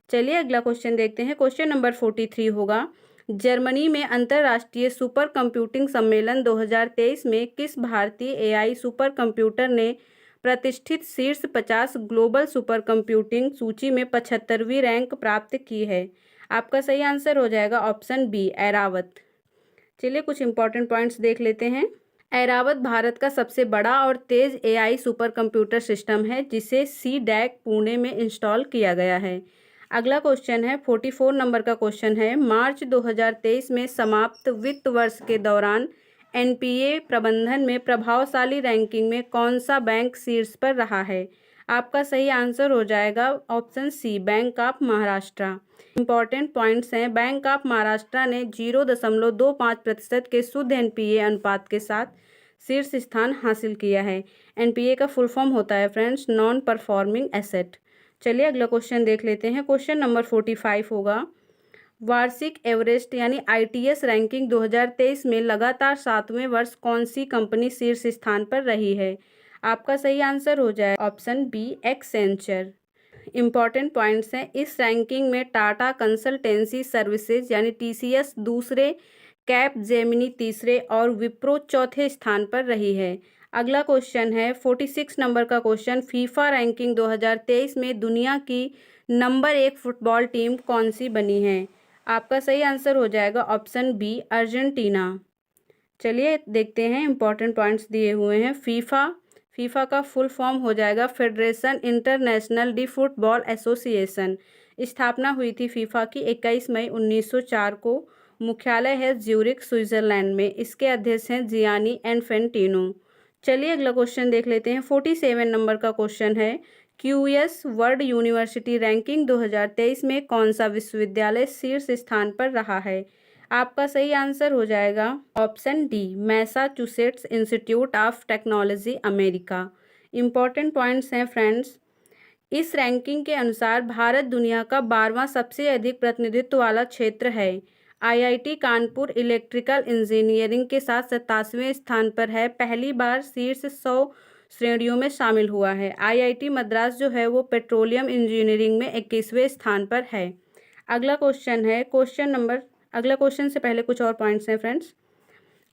चलिए अगला क्वेश्चन देखते हैं। क्वेश्चन नंबर 43 होगा, जर्मनी में अंतर्राष्ट्रीय सुपर कंप्यूटिंग सम्मेलन 2023 में किस भारतीय एआई सुपर कंप्यूटर ने प्रतिष्ठित शीर्ष 50 ग्लोबल सुपर कंप्यूटिंग सूची में 75वीं रैंक प्राप्त की है? आपका सही आंसर हो जाएगा ऑप्शन बी, ऐरावत। चलिए कुछ इंपॉर्टेंट पॉइंट्स देख लेते हैं। ऐरावत भारत का सबसे बड़ा और तेज एआई सुपर कंप्यूटर सिस्टम है जिसे सीडैक पुणे में इंस्टॉल किया गया है। अगला क्वेश्चन है 44 नंबर का क्वेश्चन है, मार्च 2023 में समाप्त वित्त वर्ष के दौरान एनपीए प्रबंधन में प्रभावशाली रैंकिंग में कौन सा बैंक शीर्ष पर रहा है? आपका सही आंसर हो जाएगा option C, Bank of Maharashtra. Important points हैं। बैंक ऑफ महाराष्ट्र ने 0.25% के शुद्ध एनपीए अनुपात के साथ शीर्ष स्थान हासिल किया है। एनपीए का फुल फॉर्म होता है फ्रेंड्स, नॉन परफॉर्मिंग एसेट। चलिए अगला क्वेश्चन देख लेते हैं। क्वेश्चन नंबर 45 होगा, वार्षिक एवरेस्ट यानी आईटीएस रैंकिंग 2023 में लगातार 7वें वर्ष कौन सी कंपनी शीर्ष स्थान पर रही है? आपका सही आंसर हो जाए option B, Accenture. Important points हैं। इस रैंकिंग में टाटा कंसल्टेंसी सर्विसेज यानी टीसीएस दूसरे, कैप जेमिनी तीसरे और विप्रो चौथे स्थान पर रही है। अगला क्वेश्चन है 46 नंबर का क्वेश्चन, फीफा रैंकिंग 2023 में दुनिया की नंबर 1 फुटबॉल टीम कौन सी बनी है? आपका सही आंसर हो जाएगा ऑप्शन बी, अर्जेंटीना। चलिए देखते हैं, इंपॉर्टेंट पॉइंट्स दिए हुए हैं। फीफा का फुल फॉर्म हो जाएगा federation international D football association. स्थापना हुई थी फीफा की 21 मई 1904 को। मुख्यालय है ज्यूरिख, स्विट्जरलैंड में। इसके अध्यक्ष हैं जियानी इन्फेंटिनो। चलिए अगला क्वेश्चन देख लेते हैं। 47 नंबर का क्वेश्चन है, क्यूएस वर्ल्ड यूनिवर्सिटी रैंकिंग 2023 में कौन सा विश्वविद्यालय शीर्ष स्थान पर रहा है? आपका सही आंसर हो जाएगा option D, Massachusetts institute of technology America. Important points हैं फ्रेंड्स। इस रैंकिंग के अनुसार भारत दुनिया का 12वां सबसे अधिक प्रतिनिधित्व वाला क्षेत्र है। आईआईटी कानपुर इलेक्ट्रिकल इंजीनियरिंग के साथ 87वें स्थान पर है। पहली बार शीर्ष 100 श्रेणियों में शामिल हुआ है। आईआईटी मद्रास जो है वो पेट्रोलियम इंजीनियरिंग में 21वें स्थान पर है। अगला क्वेश्चन है अगला क्वेश्चन से पहले कुछ और पॉइंट्स हैं फ्रेंड्स।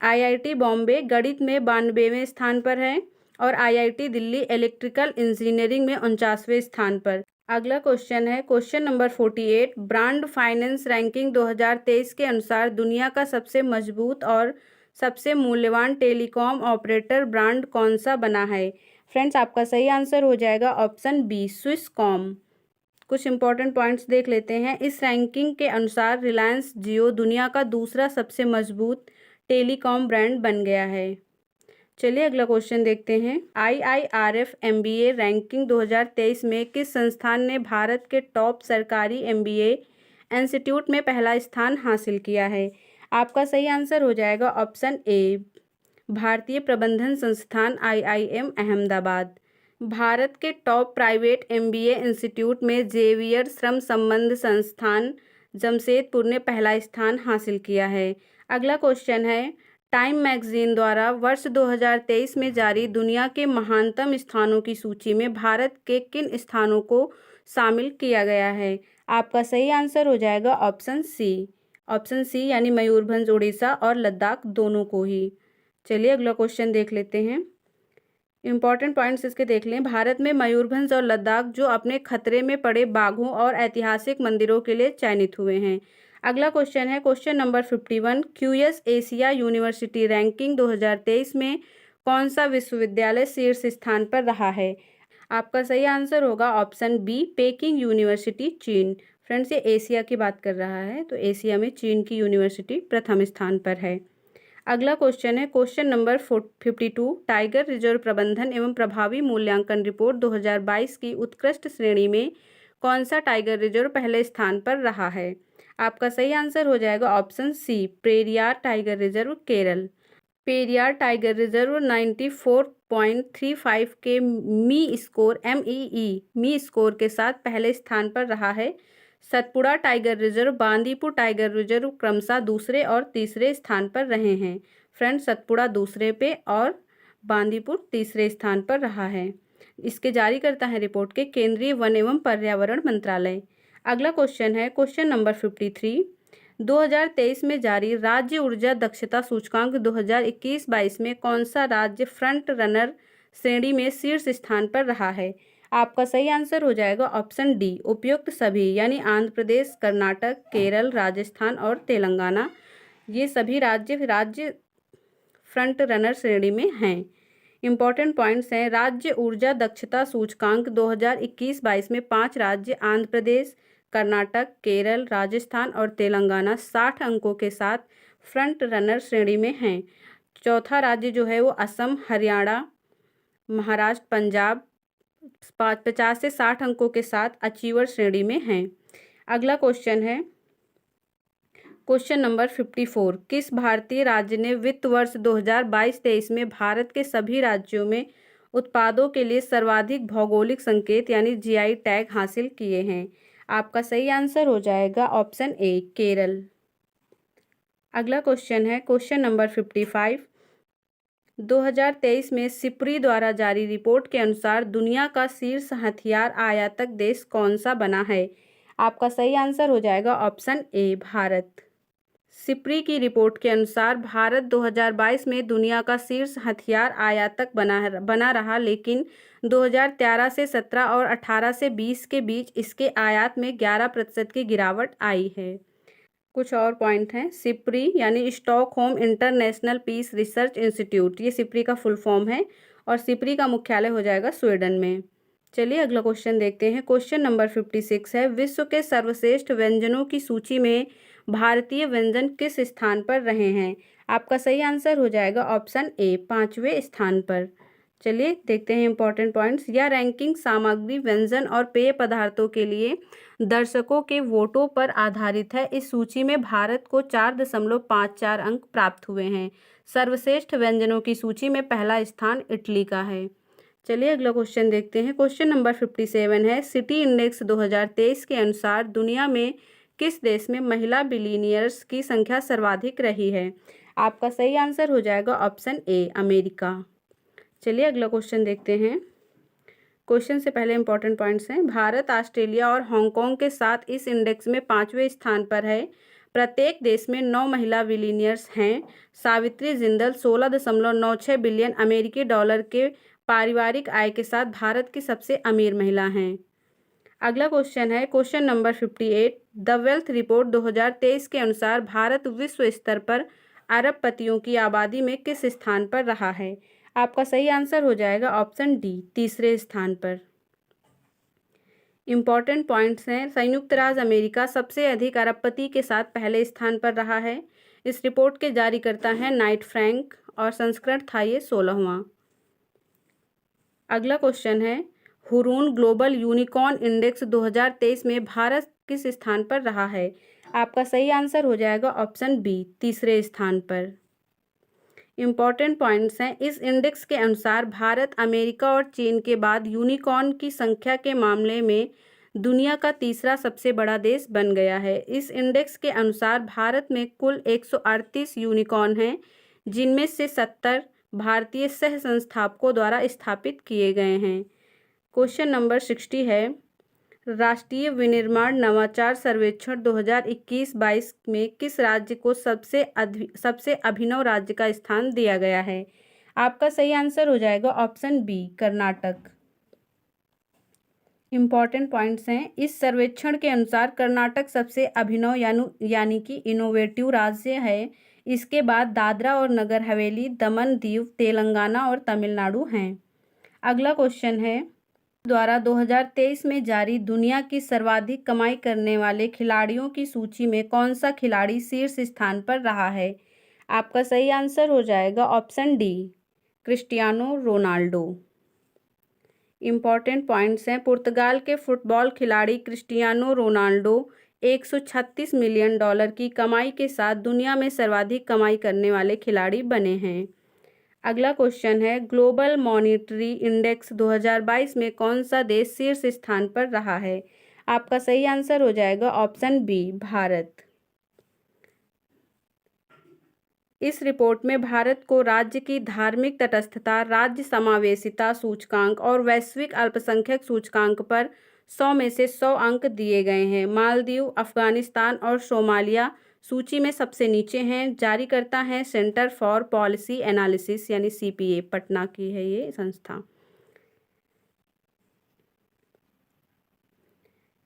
आईआईटी बॉम्बे गणित में 92वें स्थान पर है और आईआईटी दिल्ली इलेक्ट्रिकल इंजीनियरिंग में 49वें स्थान पर। अगला क्वेश्चन है question number 48। Brand finance ranking 2023 के अनुसार दुनिया का सबसे मजबूत और सबसे मूल्यवान टेलीकॉम ऑपरेटर ब्रांड कौन सा बना है? फ्रेंड्स, आपका सही आंसर हो जाएगा ऑप्शन बी, स्विसकॉम। कुछ इंपॉर्टेंट पॉइंट्स देख लेते हैं। इस रैंकिंग के अनुसार रिलायंस जियो दुनिया का दूसरा सबसे मजबूत टेलीकॉम ब्रांड बन गया है। चलिए अगला क्वेश्चन देखते हैं। IIRF MBA रैंकिंग 2023 में किस संस्थान ने भारत के टॉप सरकारी MBA इंस्टीट्यूट में पहला स्थान हासिल किया है? आपका सही आंसर हो जाएगा ऑप्शन ए, भारतीय प्रबंधन संस्थान IIM अहमदाबाद। भारत के टॉप प्राइवेट MBA इंस्टीट्यूट में जेवियर श्रम संबंध संस्थान जमशेदपुर ने पहला स्थान हासिल किया है। अगला क्वेश्चन है, टाइम मैगजीन द्वारा वर्ष 2023 में जारी दुनिया के महानतम स्थानों की सूची में भारत के किन स्थानों को शामिल किया गया है? आपका सही आंसर हो जाएगा ऑप्शन सी यानी मयूरभंज उड़ीसा और लद्दाख दोनों को ही। चलिए अगला क्वेश्चन देख लेते हैं। इंपॉर्टेंट पॉइंट्स इसके देख लें। भारत में मयूरभंज और लद्दाख जो अपने खतरे में पड़े बाघों और ऐतिहासिक मंदिरों के लिए चयनित हुए हैं। अगला क्वेश्चन है question number 51। QS Asia university ranking 2023 में कौन सा विश्वविद्यालय शीर्ष स्थान पर रहा है? आपका सही आंसर होगा ऑप्शन बी, पेकिंग यूनिवर्सिटी, चीन। फ्रेंड्स, ये एशिया की बात कर रहा है, तो एशिया में चीन की यूनिवर्सिटी प्रथम स्थान पर है। अगला क्वेश्चन है क्वेश्चन नंबर 52। टाइगर रिजर्व प्रबंधन एवं प्रभावी मूल्यांकन रिपोर्ट 2022 की उत्कृष्ट श्रेणी में कौन सा टाइगर रिजर्व पहले स्थान पर रहा है? आपका सही आंसर हो जाएगा option C, Periyar Tiger Reserve, Kerala. Periyar Tiger Reserve 94.35 K मी स्कोर के साथ पहले स्थान पर रहा है। Satpura tiger reserve, Bandipur tiger reserve क्रमशः दूसरे और तीसरे स्थान पर रहे हैं। फ्रेंड्स, सतपुड़ा दूसरे पे और बांदीपुर तीसरे स्थान पर रहा है। इसके जारी करता है रिपोर्ट के केंद्रीय वन एवं पर्यावरण मंत्रालय। अगला क्वेश्चन है क्वेश्चन नंबर 53। 2023 में जारी राज्य ऊर्जा दक्षता सूचकांक 2021-22 में कौन सा राज्य फ्रंट रनर श्रेणी में शीर्ष स्थान पर रहा है? आपका सही आंसर हो जाएगा ऑप्शन डी, उपयुक्त सभी, यानी आंध्र प्रदेश, कर्नाटक, केरल, राजस्थान और तेलंगाना, ये सभी राज्य फ्रंट रनर श्रेणी में हैं। इंपॉर्टेंट पॉइंट्स हैं। राज्य ऊर्जा दक्षता सूचकांक 2021-22 में 5 राज्य आंध्र प्रदेश, कर्नाटक, केरल, राजस्थान और तेलंगाना 60 अंकों के साथ फ्रंट रनर श्रेणी में हैं। चौथा राज्य जो है वो असम, हरियाणा, महाराष्ट्र, पंजाब 50 से 60 अंकों के साथ अचीवर श्रेणी में हैं। अगला क्वेश्चन है क्वेश्चन नंबर 54। किस भारतीय राज्य ने वित्त वर्ष 2022-23 में भारत के सभी राज्यों में उत्पादों के लिए सर्वाधिक भौगोलिक संकेत यानी GI टैग हासिल किए हैं? आपका सही आंसर हो जाएगा ऑप्शन ए, केरल। अगला क्वेश्चन है क्वेश्चन नंबर 55। 2023 में सिप्री द्वारा जारी रिपोर्ट के अनुसार दुनिया का शीर्ष हथियार आयातक देश कौन सा बना है? आपका सही आंसर हो जाएगा ऑप्शन ए, भारत। सिप्री की रिपोर्ट के अनुसार भारत 2022 में दुनिया का शीर्ष हथियार आयातक बना रहा, लेकिन 2013 से 17 और 18 से 20 के बीच इसके आयात में 11% की गिरावट आई है। कुछ और पॉइंट हैं। सिप्री यानी Stockholm International Peace Research Institute, ये सिप्री का फुल फॉर्म है और सिप्री का मुख्यालय हो जाएगा स्वीडन में। चलिए अगला क्वेश्चन देखते हैं। क्वेश्चन नंबर 56 है। विश्व के सर्वश्रेष्ठ व्यंजनों की सूची में भारतीय व्यंजन किस स्थान पर रहे हैं? आपका सही आंसर हो जाएगा ऑप्शन ए, 5वें स्थान पर। चलिए देखते हैं इंपॉर्टेंट पॉइंट्स। यह रैंकिंग सामग्री, व्यंजन और पेय पदार्थों के लिए दर्शकों के वोटों पर आधारित है। इस सूची में भारत को 4.54 अंक प्राप्त हुए हैं। सर्वश्रेष्ठ व्यंजनों की सूची में पहला स्थान इटली का है। चलिए अगला क्वेश्चन देखते हैं। क्वेश्चन नंबर 57 है। सिटी इंडेक्स 2023 के अनुसार दुनिया में किस देश में महिला बिलियनियर्स की संख्या सर्वाधिक रही है? आपका सही आंसर हो जाएगा ऑप्शन ए, अमेरिका। चलिए अगला क्वेश्चन देखते हैं। क्वेश्चन से पहले इंपॉर्टेंट पॉइंट्स हैं। भारत, ऑस्ट्रेलिया और हांगकांग के साथ इस इंडेक्स में 5वें स्थान पर है। प्रत्येक देश में 9 महिला बिलियनियर्स हैं। सावित्री जिंदल 16.96 बिलियन अमेरिकी डॉलर के पारिवारिक आय के साथ भारत की सबसे अमीर महिला हैं। अगला क्वेश्चन है question number 58। The wealth report 2023 के अनुसार भारत विश्व स्तर पर अरबपतियों की आबादी में किस स्थान पर रहा है? आपका सही आंसर हो जाएगा ऑप्शन डी, तीसरे स्थान पर। इम्पॉर्टेंट पॉइंट्स हैं, संयुक्त राज्य अमेरिका सबसे अधिक अरबपति के साथ पहले स्थान पर रहा है। इस रिपोर्ट के जारीकर्ता हैं नाइट फ्रैंक और संस्करण था ये 16वां। अगला क्वेश्चन है हुरून ग्लोबल यूनिकॉर्न इंडेक्स 2023 में भारत किस स्थान पर रहा है? आपका सही आंसर हो जाएगा ऑप्शन बी, तीसरे स्थान पर। इम्पॉर्टेंट पॉइंट्स हैं, इस इंडेक्स के अनुसार भारत अमेरिका और चीन के बाद यूनिकॉर्न की संख्या के मामले में दुनिया का तीसरा सबसे बड़ा देश बन गया है। इस इंडेक्स के अनुसार भारत में कुल 138 यूनिकॉर्न हैं, जिनमें से 70 भारतीय सह संस्थापकों द्वारा स्थापित किए गए हैं। क्वेश्चन नंबर 60 है राष्ट्रीय विनिर्माण नवाचार सर्वेक्षण 2021-22 में किस राज्य को सबसे अभिनव राज्य का स्थान दिया गया है? आपका सही आंसर हो जाएगा option B, Karnataka. Important points हैं, इस सर्वेक्षण के अनुसार कर्नाटक सबसे अभिनव यानी कि इनोवेटिव राज्य है। इसके बाद दादरा और नगर हवेली, दमन दीव, तेलंगाना और तमिलनाडु हैं। अगला क्वेश्चन है द्वारा 2023 में जारी दुनिया की सर्वाधिक कमाई करने वाले खिलाड़ियों की सूची में कौन सा खिलाड़ी शीर्ष स्थान पर रहा है? आपका सही आंसर हो जाएगा option D, Cristiano Ronaldo. Important points हैं, पुर्तगाल के फुटबॉल खिलाड़ी क्रिस्टियानो रोनाल्डो 136 मिलियन डॉलर की कमाई के साथ दुनिया में सर्वाधिक कमाई करने वाले खिलाड़ी बने हैं। अगला क्वेश्चन है ग्लोबल मॉनिटरी इंडेक्स 2022 में कौन सा देश शीर्ष स्थान पर रहा है? आपका सही आंसर हो जाएगा ऑप्शन बी, भारत। इस रिपोर्ट में भारत को राज्य की धार्मिक तटस्थता, राज्य समावेशिता सूचकांक और वैश्विक अल्पसंख्यक सूचकांक पर 100 में से 100 अंक दिए गए हैं। मालदीव, अफगानिस्तान और सोमालिया सूची में सबसे नीचे हैं। जारीकर्ता हैं सेंटर फॉर पॉलिसी एनालिसिस यानी CPA, पटना की है ये संस्था।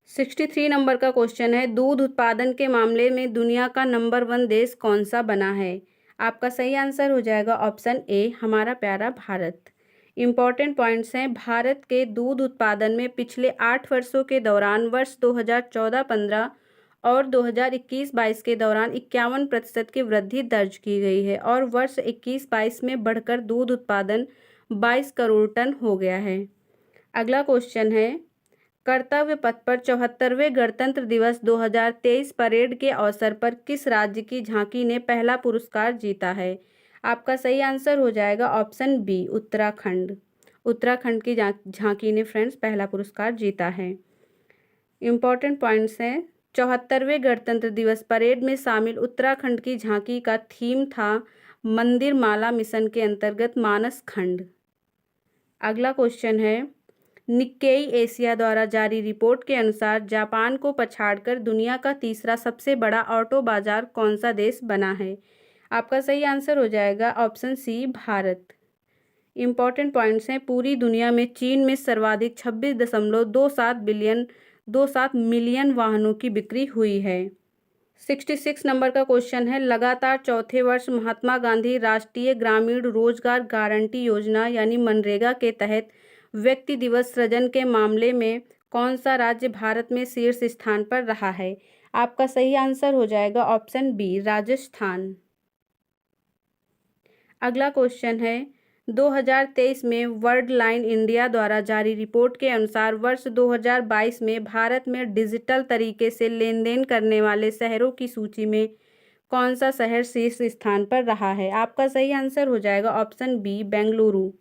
63 नंबर का क्वेश्चन है दूध उत्पादन के मामले में दुनिया का नंबर 1 देश कौन सा बना है? आपका सही आंसर हो जाएगा ऑप्शन ए, हमारा प्यारा भारत। इम्पॉर्टेंट पॉइंट्स हैं, भारत के दूध उत्पादन में पिछले 8 वर्षों के दौरान वर्ष 2014-15 और 2021-22 के दौरान 51% की वृद्धि दर्ज की गई है और वर्ष 21-22 में बढ़कर दूध उत्पादन 22 करोड़ टन हो गया है। अगला क्वेश्चन है कर्तव्य पथ पर 74वें गणतंत्र दिवस 2023 परेड के अवसर पर किस राज्य की झांकी ने पहला पुरस्कार जीता है? आपका सही आंसर हो जाएगा ऑप्शन बी, उत्तराखंड। उत्तराखंड की झांकी ने फ्रेंड्स पहला पुरस्कार जीता है। इम्पॉर्टेंट पॉइंट्स हैं, 74वें गणतंत्र दिवस परेड में शामिल उत्तराखंड की झांकी का थीम था मंदिर माला मिशन के अंतर्गत मानस खंड। अगला क्वेश्चन है निक्केई एशिया द्वारा जारी रिपोर्ट के अनुसार जापान को पछाड़कर दुनिया का तीसरा सबसे बड़ा ऑटो बाजार कौन सा देश बना है? आपका सही आंसर हो जाएगा option C, Bharat. Important points हैं, पूरी दुनिया में चीन में सर्वाधिक 26.27 मिलियन वाहनों की बिक्री हुई है। 66 नंबर का क्वेश्चन है लगातार चौथे वर्ष महात्मा गांधी राष्ट्रीय ग्रामीण रोजगार गारंटी योजना यानी मनरेगा के तहत व्यक्ति दिवस सृजन के मामले में कौन सा राज्य भारत में शीर्ष स्थान पर रहा है? आपका सही आंसर हो जाएगा ऑप्शन बी, राजस्थान। अगला क्वेश्चन है 2023 में वर्ल्ड लाइन इंडिया द्वारा जारी रिपोर्ट के अनुसार वर्ष 2022 में भारत में डिजिटल तरीके से लेन देन करने वाले शहरों की सूची में कौन सा शहर शीर्ष स्थान पर रहा है? आपका सही आंसर हो जाएगा ऑप्शन बी, बेंगलुरु।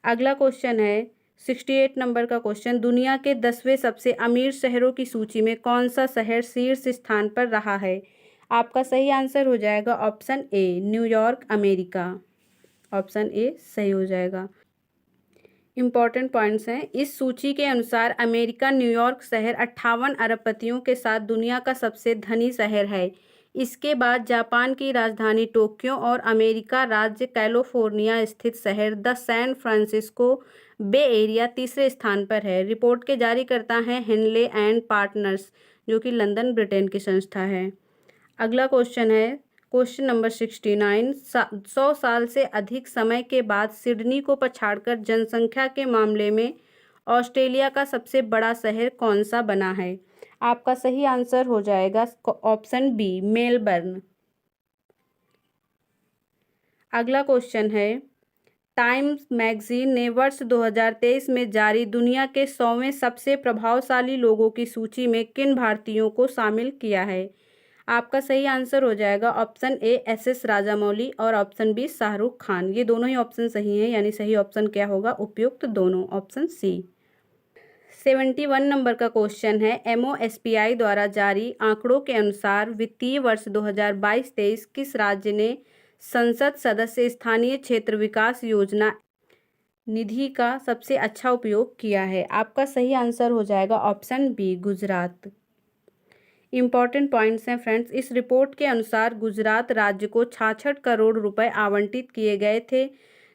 अगला क्वेश्चन है 68 नंबर का क्वेश्चन दुनिया के 10वें सबसे अमीर शहरों की सूची में कौन सा शहर शीर्ष स्थान पर रहा है? आपका सही आंसर हो जाएगा option A, New York, America. Option A सही हो जाएगा। इम्पॉर्टेंट पॉइंट्स हैं, इस सूची के अनुसार अमेरिका न्यूयॉर्क शहर 58 अरबपतियों के साथ दुनिया का सबसे धनी शहर है। इसके बाद जापान की राजधानी टोक्यो और अमेरिका राज्य कैलिफोर्निया स्थित शहर the San Francisco Bay Area तीसरे स्थान पर है। रिपोर्ट के जारीकर्ता हैं हेनले एंड पार्टनर्स, जो कि लंदन ब्रिटेन की संस्था है। अगला क्वेश्चन है क्वेश्चन नंबर 69। 100 साल से अधिक समय के बाद सिडनी को पछाड़कर जनसंख्या के मामले में ऑस्ट्रेलिया का सबसे बड़ा शहर कौन सा बना है? आपका सही आंसर हो जाएगा ऑप्शन बी, मेलबर्न। अगला क्वेश्चन है टाइम्स मैगजीन ने वर्ष 2023 में जारी दुनिया के 100वें सबसे प्रभावशाली लोगों की सूची में किन भारतीयों को शामिल किया है? आपका सही आंसर हो जाएगा ऑप्शन ए, एस राजामौली, और ऑप्शन बी, शाहरुख खान। ये दोनों ही ऑप्शन सही हैं, यानी सही ऑप्शन क्या होगा? उपयुक्त दोनों, ऑप्शन सी। 71 नंबर का क्वेश्चन है MOSPI द्वारा जारी आंकड़ों के अनुसार वित्तीय वर्ष 2022-23 किस राज्य ने संसद सदस्य स्थानीय क्षेत्र विकास योजना निधि का सबसे अच्छा उपयोग किया है? आपका सही आंसर हो जाएगा option B, Gujarat. Important points हैं फ्रेंड्स। इस रिपोर्ट के अनुसार गुजरात राज्य को 66 करोड़ रुपए आवंटित किए गए थे,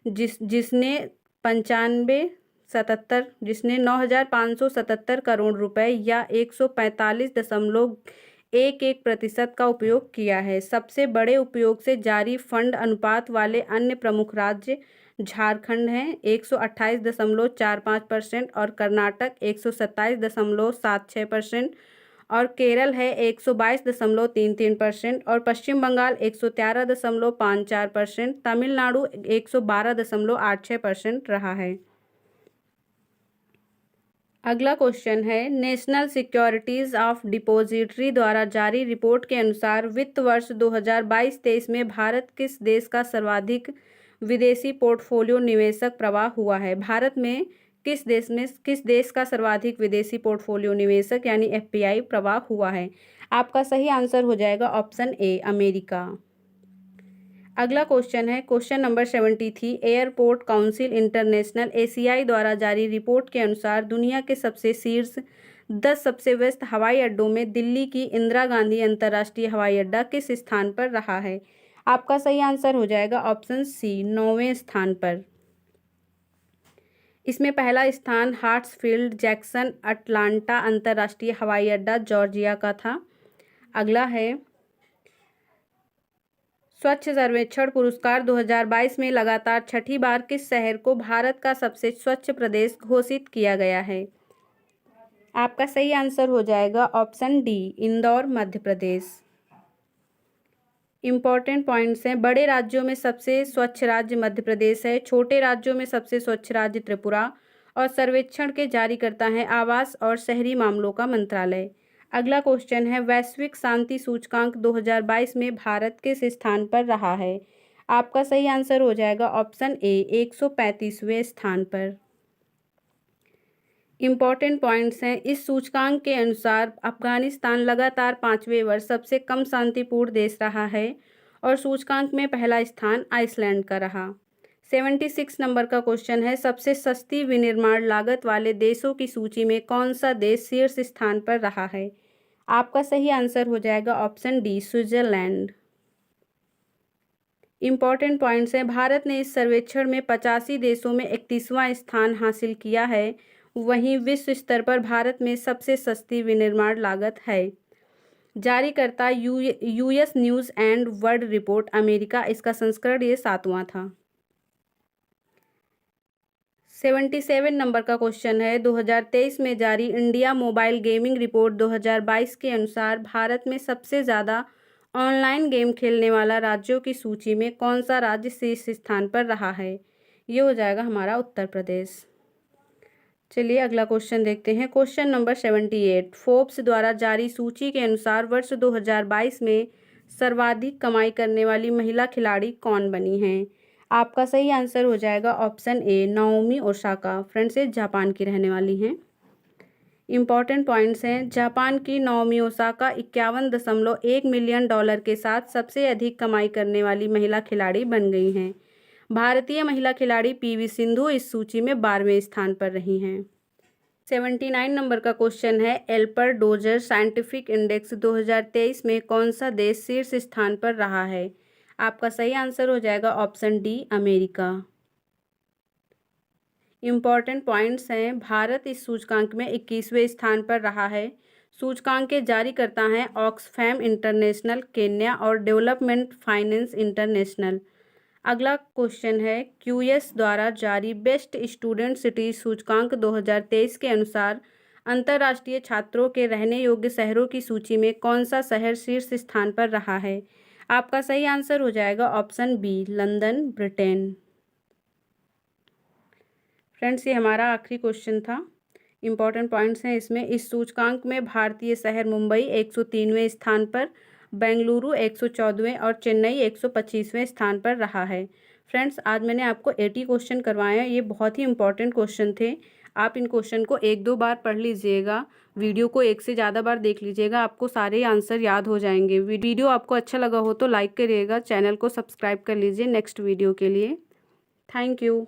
जिसने 9,577 करोड़ रुपए या 145.11% का उपयोग किया है। सबसे बड़े उपयोग से जारी फंड अनुपात वाले अन्य प्रमुख राज्य झारखंड हैं 128.45% और कर्नाटक 127.76% और केरल है 122.33% और पश्चिम बंगाल 113.54%, तमिलनाडु 112.86% रहा है। अगला क्वेश्चन है नेशनल सिक्योरिटीज ऑफ डिपॉजिटरी द्वारा जारी रिपोर्ट के अनुसार वित्त वर्ष 2022-23 में भारत किस देश का सर्वाधिक विदेशी पोर्टफोलियो निवेशक प्रवाह हुआ है? भारत में किस देश का सर्वाधिक विदेशी पोर्टफोलियो निवेशक यानी FPI प्रवाह हुआ है? आपका सही आंसर हो जाएगा ऑप्शन ए, अमेरिका। अगला क्वेश्चन है question number 73। Airport council international ACI द्वारा जारी रिपोर्ट के अनुसार दुनिया के सबसे शीर्ष 10 सबसे व्यस्त हवाई अड्डों में दिल्ली की इंदिरा गांधी अंतर्राष्ट्रीय हवाई अड्डा किस स्थान पर रहा है? आपका सही आंसर हो जाएगा ऑप्शन सी, 9वें स्थान पर। इसमें पहला स्थान हार्ट्सफील्ड जैक्सन अटलांटा अंतर्राष्ट्रीय हवाई अड्डा जॉर्जिया का था। अगला है स्वच्छ सर्वेक्षण पुरस्कार 2022 में लगातार छठी बार किस शहर को भारत का सबसे स्वच्छ प्रदेश घोषित किया गया है? आपका सही आंसर हो जाएगा option D, Indore, Madhya Pradesh. Important points हैं बड़े राज्यों में सबसे स्वच्छ राज्य मध्य प्रदेश है, छोटे राज्यों में सबसे स्वच्छ राज्य त्रिपुरा और सर्वेक्षण के जारीकर्ता हैं आवास और शहरी मामलों का मंत्रालय। अगला क्वेश्चन है वैश्विक शांति सूचकांक 2022 में भारत किस स्थान पर रहा है? आपका सही आंसर हो जाएगा ऑप्शन ए, 135वें स्थान पर। इम्पॉर्टेंट पॉइंट्स हैं इस सूचकांक के अनुसार अफगानिस्तान लगातार 5वें वर्ष सबसे कम शांतिपूर्ण देश रहा है और सूचकांक में पहला स्थान आइसलैंड का रहा। 76 नंबर का क्वेश्चन है सबसे सस्ती विनिर्माण लागत वाले देशों की सूची में कौन सा देश शीर्ष स्थान पर रहा है? आपका सही आंसर हो जाएगा option D, Switzerland. Important points हैं भारत ने इस सर्वेक्षण में 85 देशों में 31वां स्थान हासिल किया है। वहीं विश्व स्तर पर भारत में सबसे सस्ती विनिर्माण लागत है। जारीकर्ता US news and world report America, इसका संस्करण ये 7वां था। 77 नंबर का क्वेश्चन है 2023 में जारी इंडिया मोबाइल गेमिंग रिपोर्ट 2022 के अनुसार भारत में सबसे ज़्यादा ऑनलाइन गेम खेलने वाला राज्यों की सूची में कौन सा राज्य शीर्ष स्थान पर रहा है? ये हो जाएगा हमारा उत्तर प्रदेश। चलिए अगला क्वेश्चन देखते हैं क्वेश्चन नंबर 78। फोर्ब्स द्वारा जारी सूची के अनुसार वर्ष 2022 में सर्वाधिक कमाई करने वाली महिला खिलाड़ी कौन बनी हैं? आपका सही आंसर हो जाएगा ऑप्शन ए, नाओमी ओसाका। फ्रेंड्स ये जापान की रहने वाली हैं। इम्पॉर्टेंट पॉइंट्स हैं जापान की नाओमी ओसाका 51.1 मिलियन डॉलर के साथ सबसे अधिक कमाई करने वाली महिला खिलाड़ी बन गई हैं। भारतीय महिला खिलाड़ी PV सिंधु इस सूची में 12वें स्थान पर रही हैं। 79 नंबर का क्वेश्चन है एल्पर डोजर साइंटिफिक इंडेक्स 2023 में कौन सा देश शीर्ष स्थान पर रहा है? आपका सही आंसर हो जाएगा option D, America. Important points हैं, भारत इस सूचकांक में 21वें स्थान पर रहा है। सूचकांक के जारीकर्ता हैं ऑक्सफैम इंटरनेशनल केन्या और डेवलपमेंट फाइनेंस इंटरनेशनल। अगला क्वेश्चन है, क्यूएस द्वारा जारी बेस्ट स्टूडेंट सिटी सूचकांक 2023 के अनुसार अंतर्राष्ट्रीय छात्रों के रहने योग्य शहरों की सूची में कौन सा शहर शीर्ष स्थान पर रहा है? आपका सही आंसर हो जाएगा option B, London, Britain. Friends, ये हमारा आखिरी क्वेश्चन था। इम्पॉर्टेंट पॉइंट्स हैं इसमें, इस सूचकांक में भारतीय शहर मुंबई 103वें स्थान पर, बेंगलुरु 114वें और चेन्नई 125वें स्थान पर रहा है। फ्रेंड्स, आज मैंने आपको 80 क्वेश्चन करवाए हैं। ये बहुत ही इंपॉर्टेंट क्वेश्चन थे। आप इन क्वेश्चन को 1-2 बार पढ़ लीजिएगा, वीडियो को 1 से ज़्यादा बार देख लीजिएगा, आपको सारे आंसर याद हो जाएंगे। वीडियो आपको अच्छा लगा हो तो लाइक करिएगा, चैनल को सब्सक्राइब कर लीजिए नेक्स्ट वीडियो के लिए। Thank you.